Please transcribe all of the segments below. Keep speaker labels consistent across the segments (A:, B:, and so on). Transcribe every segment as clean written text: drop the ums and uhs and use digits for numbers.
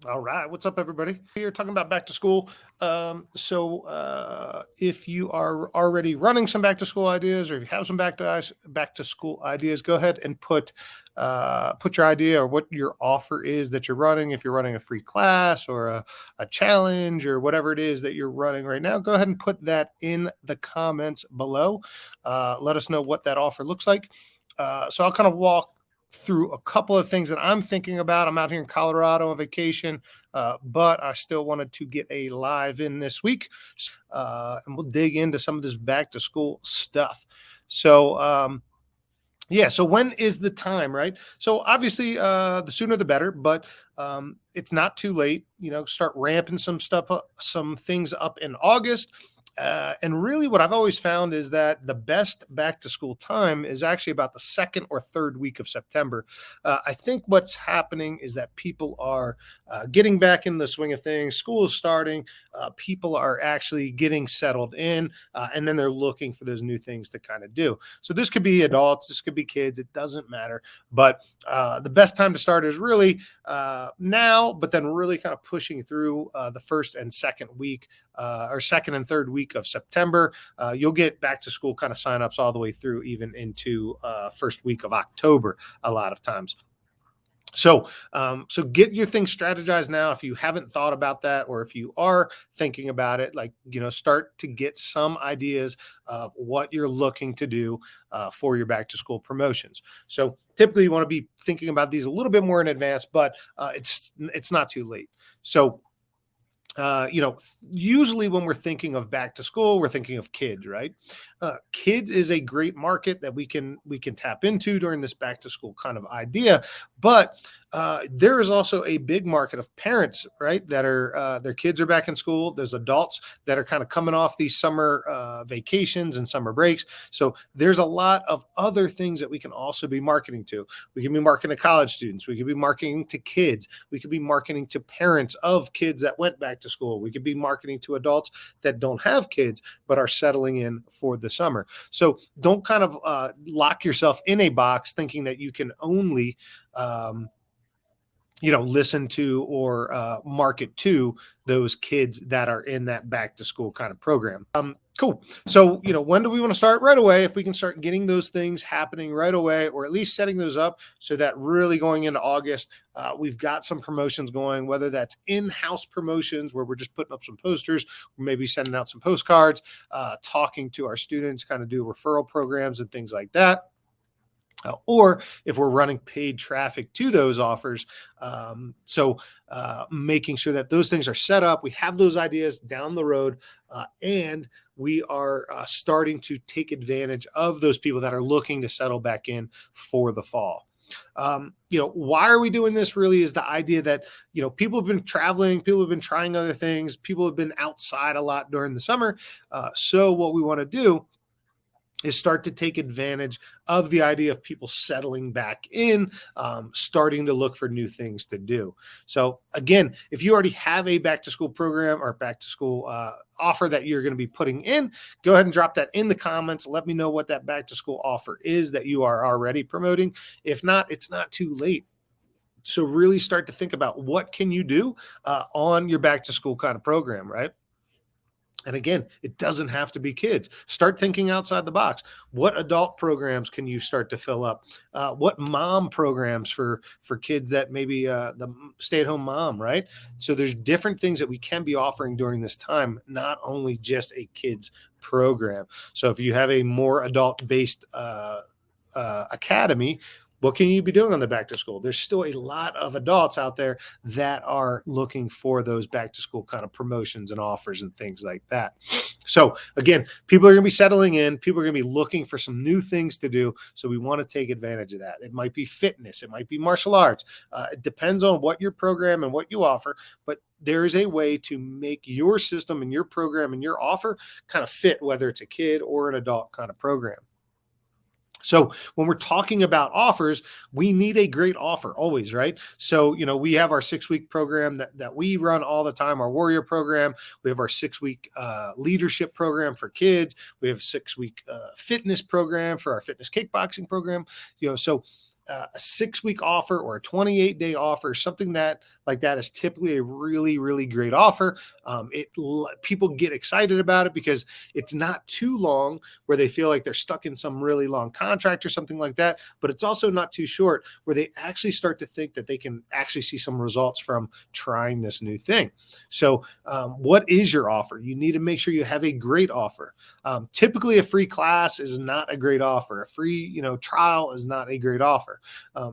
A: All right. What's up, everybody? You're talking about back to school. If you are already running some back to school ideas, or if you have some back to school ideas, go ahead and put your idea or what your offer is that you're running. If you're running a free class or a challenge or whatever it is that you're running right now, go ahead and put that in the comments below. Let us know what that offer looks like. So I'll kind of walk through a couple of things that I'm thinking about. I'm out here in Colorado on vacation, but I still wanted to get a live in this week, and we'll dig into some of this back to school stuff. So when is the time, right? So obviously, the sooner the better, but it's not too late. Start ramping some things up in August. And really, what I've always found is that the best back to school time is actually about the second or third week of September. I think what's happening is that people are getting back in the swing of things. School is starting. People are actually getting settled in, and then they're looking for those new things to kind of do. So this could be adults, this could be kids. It doesn't matter. But the best time to start is really now, but then really kind of pushing through the first and second week. Or second and third week of September. You'll get back to school kind of signups all the way through even into first week of October a lot of times. So get your things strategized now. If you haven't thought about that, or if you are thinking about it, start to get some ideas of what you're looking to do for your back to school promotions. So typically you want to be thinking about these a little bit more in advance, but it's not too late. So usually when we're thinking of back to school, we're thinking of kids, right? Kids is a great market that we can tap into during this back to school kind of idea, but there is also a big market of parents, right? That are their kids are back in school. There's adults that are kind of coming off these summer vacations and summer breaks. So there's a lot of other things that we can also be marketing to. We can be marketing to college students. We could be marketing to kids. We could be marketing to parents of kids that went back to school. We could be marketing to adults that don't have kids but are settling in for the summer. So don't kind of lock yourself in a box thinking that you can only listen to or market to those kids that are in that back to school kind of program. Cool. So, when do we want to start? Right away. If we can start getting those things happening right away, or at least setting those up so that really going into August, we've got some promotions going, whether that's in-house promotions where we're just putting up some posters, or maybe sending out some postcards, talking to our students, kind of do referral programs and things like that. Or if we're running paid traffic to those offers. Making sure that those things are set up, we have those ideas down the road, and we are starting to take advantage of those people that are looking to settle back in for the fall. Why are we doing this? Really is the idea that, people have been traveling, people have been trying other things, people have been outside a lot during the summer. So what we want to do is start to take advantage of the idea of people settling back in, starting to look for new things to do. So again, if you already have a back to school program or back to school offer that you're going to be putting in, go ahead and drop that in the comments. Let me know what that back to school offer is that you are already promoting. If not, it's not too late. So really start to think about what can you do on your back to school kind of program, right? And again, it doesn't have to be kids. Start thinking outside the box. What adult programs can you start to fill up? What mom programs for kids that maybe the stay-at-home mom, right? So there's different things that we can be offering during this time, not only just a kids program. So if you have a more adult-based academy, what can you be doing on the back to school? There's still a lot of adults out there that are looking for those back to school kind of promotions and offers and things like that. So again, people are going to be settling in. People are going to be looking for some new things to do. So we want to take advantage of that. It might be fitness. It might be martial arts. It depends on what your program and what you offer, but there is a way to make your system and your program and your offer kind of fit, whether it's a kid or an adult kind of program. So when we're talking about offers, we need a great offer always, right? So, we have our 6-week program that we run all the time, our Warrior program. We have our 6-week leadership program for kids. We have a 6-week fitness program for our fitness kickboxing program. So a 6-week offer or a 28-day offer, something that like that is typically a really, really great offer. People get excited about it because it's not too long where they feel like they're stuck in some really long contract or something like that, but it's also not too short where they actually start to think that they can actually see some results from trying this new thing. So, what is your offer? You need to make sure you have a great offer. Typically, a free class is not a great offer. A free, trial is not a great offer.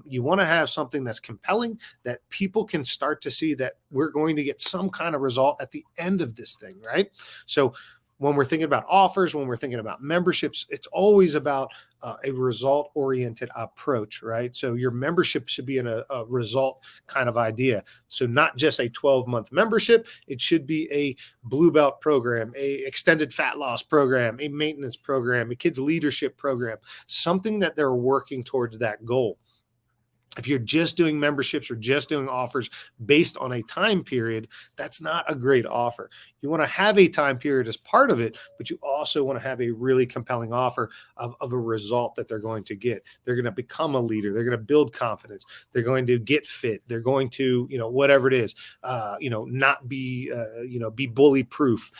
A: You want to have something that's compelling that people can start to see that we're going to get some kind of result at the end of this thing, right? So when we're thinking about offers, when we're thinking about memberships, it's always about a result oriented approach, right? So your membership should be in a result kind of idea. So not just a 12-month membership, it should be a blue belt program, a extended fat loss program, a maintenance program, a kids leadership program, something that they're working towards that goal. If you're just doing memberships or just doing offers based on a time period, that's not a great offer. You want to have a time period as part of it, but you also want to have a really compelling offer of a result that they're going to get. They're going to become a leader. They're going to build confidence. They're going to get fit. They're going to, whatever it is, not be, be bully proof.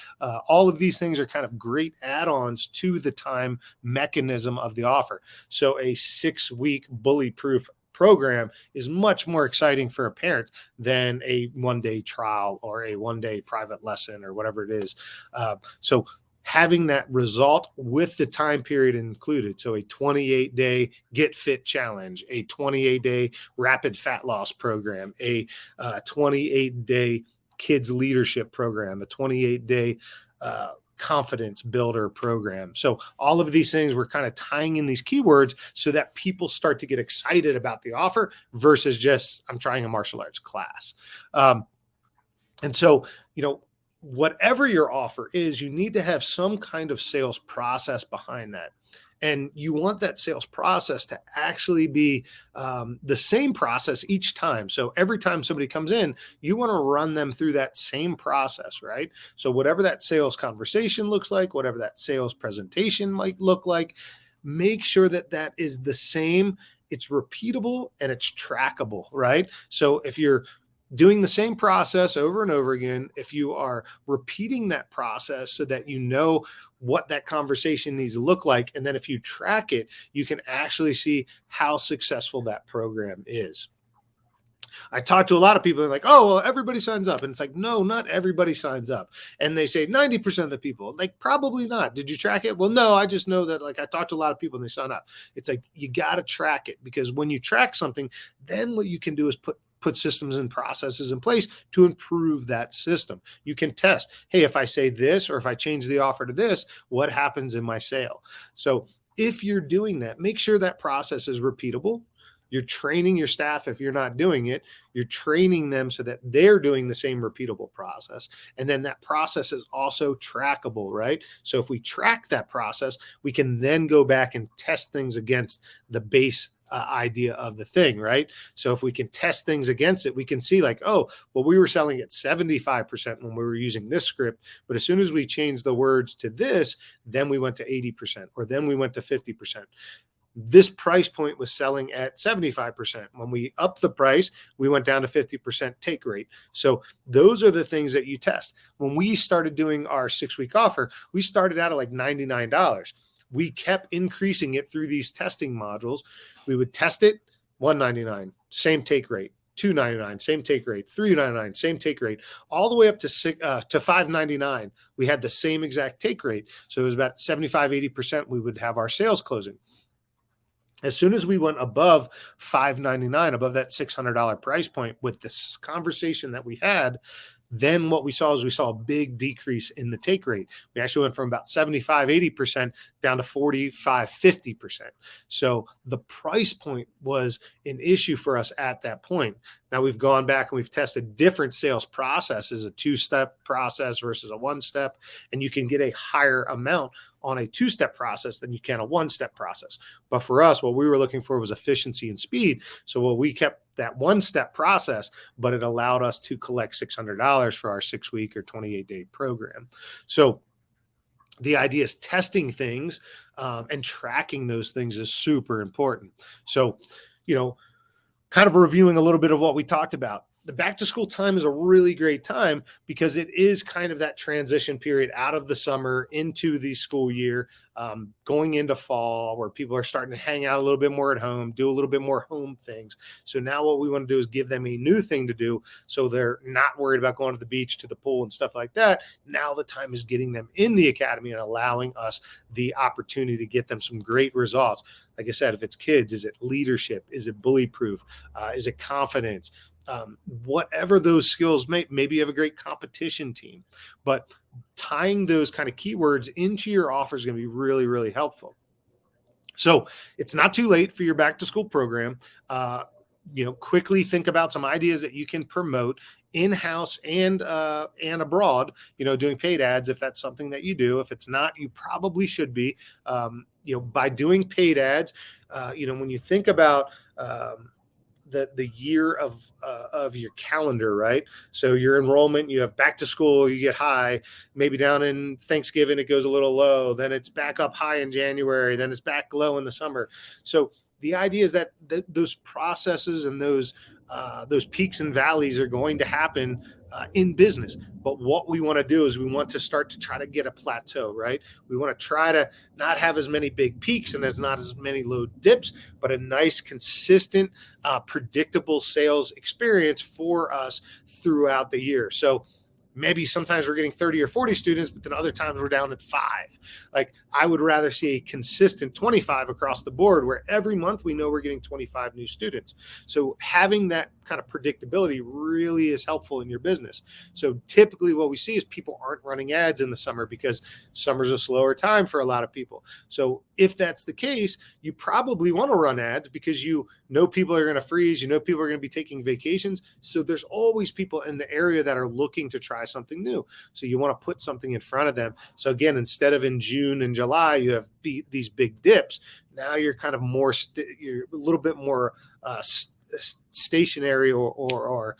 A: All of these things are kind of great add-ons to the time mechanism of the offer. So a 6-week bully proof program is much more exciting for a parent than a 1-day trial or a 1-day private lesson or whatever it is. So having that result with the time period included. So a 28-day get fit challenge, a 28-day rapid fat loss program, a 28-day kids leadership program, a 28-day confidence builder program. So all of these things, we're kind of tying in these keywords so that people start to get excited about the offer versus just, I'm trying a martial arts class. And so, whatever your offer is, you need to have some kind of sales process behind that. And you want that sales process to actually be the same process each time. So every time somebody comes in, you want to run them through that same process, right? So whatever that sales conversation looks like, whatever that sales presentation might look like, make sure that that is the same. It's repeatable and it's trackable, right? So if you're doing the same process over and over again, if you are repeating that process so that you know what that conversation needs to look like, and then if you track it, you can actually see how successful that program is. I talk to a lot of people, they're like, oh, well, everybody signs up. And it's like, no, not everybody signs up. And they say 90% of the people, like, probably not. Did you track it? Well, no, I just know that, like, I talked to a lot of people and they sign up. It's like, you got to track it, because when you track something, then what you can do is put systems and processes in place to improve that system. You can test, hey, if I say this, or if I change the offer to this, what happens in my sale? So if you're doing that, make sure that process is repeatable. You're training your staff. If you're not doing it, you're training them so that they're doing the same repeatable process. And then that process is also trackable, right? So if we track that process, we can then go back and test things against the base idea of the thing, right? So if we can test things against it, we can see like, oh, well, we were selling at 75% when we were using this script, but as soon as we changed the words to this, then we went to 80%, or then we went to 50%. This price point was selling at 75%. When we upped the price, we went down to 50% take rate. So those are the things that you test. When we started doing our 6-week offer, we started out at like $99. We kept increasing it through these testing modules. We would test it, $199, same take rate. $299, same take rate. $399, same take rate. All the way up to $599, we had the same exact take rate. So it was about 75-80% we would have our sales closing. As soon as we went above $599, above that $600 price point with this conversation that we had, then what we saw is we saw a big decrease in the take rate. We actually went from about 75-80% down to 45-50%. So the price point was an issue for us at that point. Now we've gone back and we've tested different sales processes, a 2-step process versus a 1-step, and you can get a higher amount on a 2-step process than you can a 1-step process. But for us, what we were looking for was efficiency and speed. So we kept that 1-step process, but it allowed us to collect $600 for our 6-week or 28-day program. So the idea is testing things and tracking those things is super important. So you know, kind of reviewing a little bit of what we talked about. The back to school time is a really great time because it is kind of that transition period out of the summer into the school year, going into fall, where people are starting to hang out a little bit more at home, do a little bit more home things. So now what we want to do is give them a new thing to do, so they're not worried about going to the beach, to the pool, and stuff like that. Now the time is getting them in the academy and allowing us the opportunity to get them some great results. Like I said, if it's kids, is it leadership? Is it bully proof? Is it confidence? Whatever those skills maybe you have a great competition team, but tying those kind of keywords into your offer is going to be really, really helpful. So it's not too late for your back to school program. Quickly think about some ideas that you can promote in-house and abroad, doing paid ads, if that's something that you do. If it's not, you probably should be, by doing paid ads. When you think about, the year of your calendar, right? So your enrollment, you have back to school, you get high, maybe down in Thanksgiving, it goes a little low, then it's back up high in January, then it's back low in the summer. So the idea is that those processes and those peaks and valleys are going to happen in business. But what we want to do is we want to start to try to get a plateau, right? We want to try to not have as many big peaks and there's not as many low dips, but a nice, consistent, predictable sales experience for us throughout the year. So maybe sometimes we're getting 30 or 40 students, but then other times we're down at 5. Like, I would rather see a consistent 25 across the board, where every month we know we're getting 25 new students. So having that kind of predictability really is helpful in your business. So typically what we see is people aren't running ads in the summer because summer's a slower time for a lot of people. So if that's the case, you probably want to run ads because you know people are going to freeze, people are going to be taking vacations. So there's always people in the area that are looking to try something new. So you want to put something in front of them. So again, instead of in June and July, you have these big dips. Now you're kind of you're a little bit more stationary or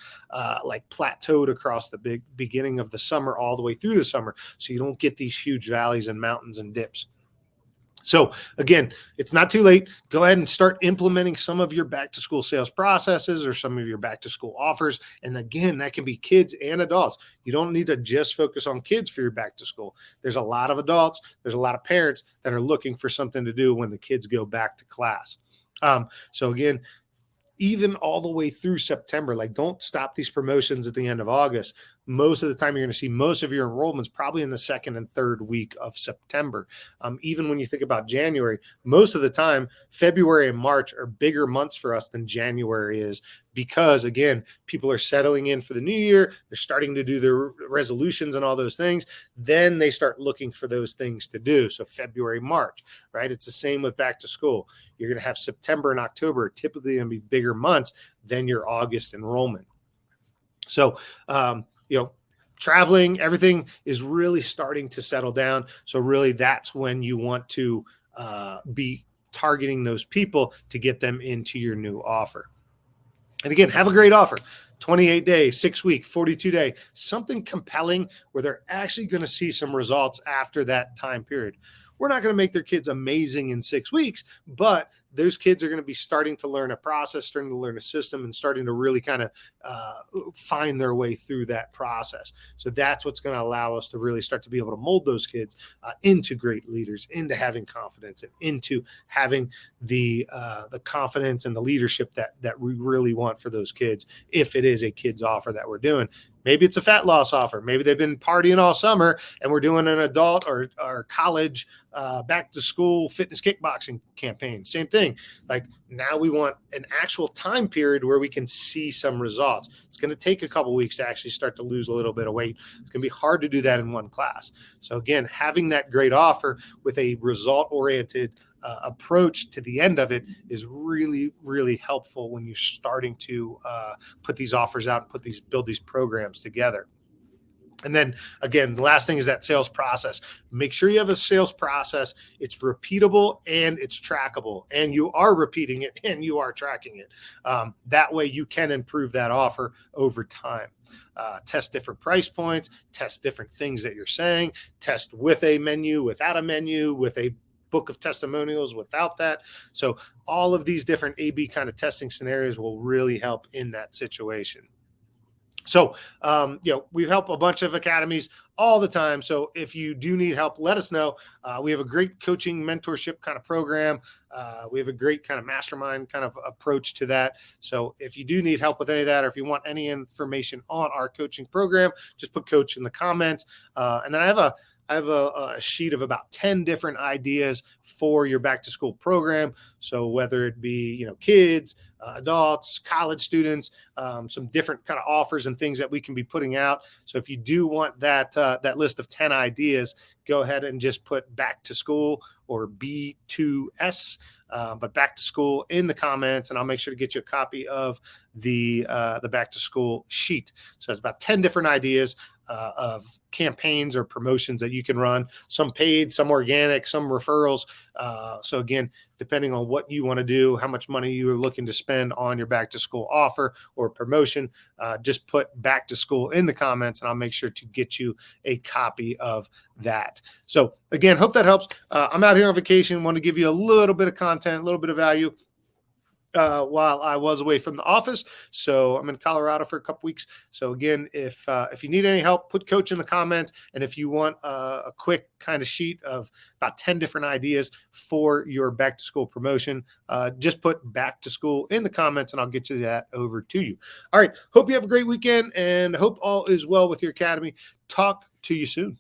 A: like plateaued across the beginning of the summer all the way through the summer. So you don't get these huge valleys and mountains and dips. So again, it's not too late. Go ahead and start implementing some of your back to school sales processes or some of your back to school offers. And again, that can be kids and adults. You don't need to just focus on kids for your back to school. There's a lot of adults. There's a lot of parents that are looking for something to do when the kids go back to class. So again, even all the way through September, like, don't stop these promotions at the end of August. Most of the time, you're going to see most of your enrollments probably in the second and third week of September. Even when you think about January, most of the time, February and March are bigger months for us than January is, because again, people are settling in for the new year. They're starting to do their resolutions and all those things. Then they start looking for those things to do. So February, March, right? It's the same with back to school. You're going to have September and October typically going to be bigger months than your August enrollment. So, traveling, everything is really starting to settle down. So really that's when you want to be targeting those people to get them into your new offer. And again, have a great offer. 28 days, 6 week, 42 day, something compelling where they're actually going to see some results after that time period. We're not going to make their kids amazing in 6 weeks, but those kids are going to be starting to learn a process, starting to learn a system, and starting to really kind of find their way through that process. So that's what's going to allow us to really start to be able to mold those kids into great leaders, into having confidence, and into having the confidence and the leadership that we really want for those kids. If it is a kids offer that we're doing, maybe it's a fat loss offer. Maybe they've been partying all summer and we're doing an adult or college back to school fitness kickboxing campaign. Same thing. Like, now we want an actual time period where we can see some results. It's going to take a couple weeks to actually start to lose a little bit of weight. It's going to be hard to do that in one class. So again, having that great offer with a result-oriented approach to the end of it is really, really helpful when you're starting to put these offers out and build these programs together. And then again, the last thing is that sales process. Make sure you have a sales process. It's repeatable and it's trackable, and you are repeating it and you are tracking it. That way you can improve that offer over time. Test different price points, test different things that you're saying, test with a menu, without a menu, with a book of testimonials without that. So all of these different A/B kind of testing scenarios will really help in that situation. So, we help a bunch of academies all the time. So if you do need help, let us know. We have a great coaching mentorship kind of program. We have a great kind of mastermind kind of approach to that. So if you do need help with any of that, or if you want any information on our coaching program, just put coach in the comments. And then I have a sheet of about 10 different ideas for your back to school program. So whether it be, kids, adults, college students, some different kind of offers and things that we can be putting out. So if you do want that list of 10 ideas, go ahead and just put back to school or B2S, but back to school in the comments, and I'll make sure to get you a copy of the back to school sheet. So it's about 10 different ideas of campaigns or promotions that you can run, some paid, some organic, some referrals. So again, depending on what you want to do, how much money you are looking to spend on your back to school offer or promotion, just put back to school in the comments and I'll make sure to get you a copy of that. So again, hope that helps. I'm out here on vacation, want to give you a little bit of content, a little bit of value. While I was away from the office. So I'm in Colorado for a couple weeks. So again, if you need any help, put coach in the comments. And if you want a quick kind of sheet of about 10 different ideas for your back to school promotion, just put back to school in the comments and I'll get you that over to you. All right. Hope you have a great weekend and hope all is well with your academy. Talk to you soon.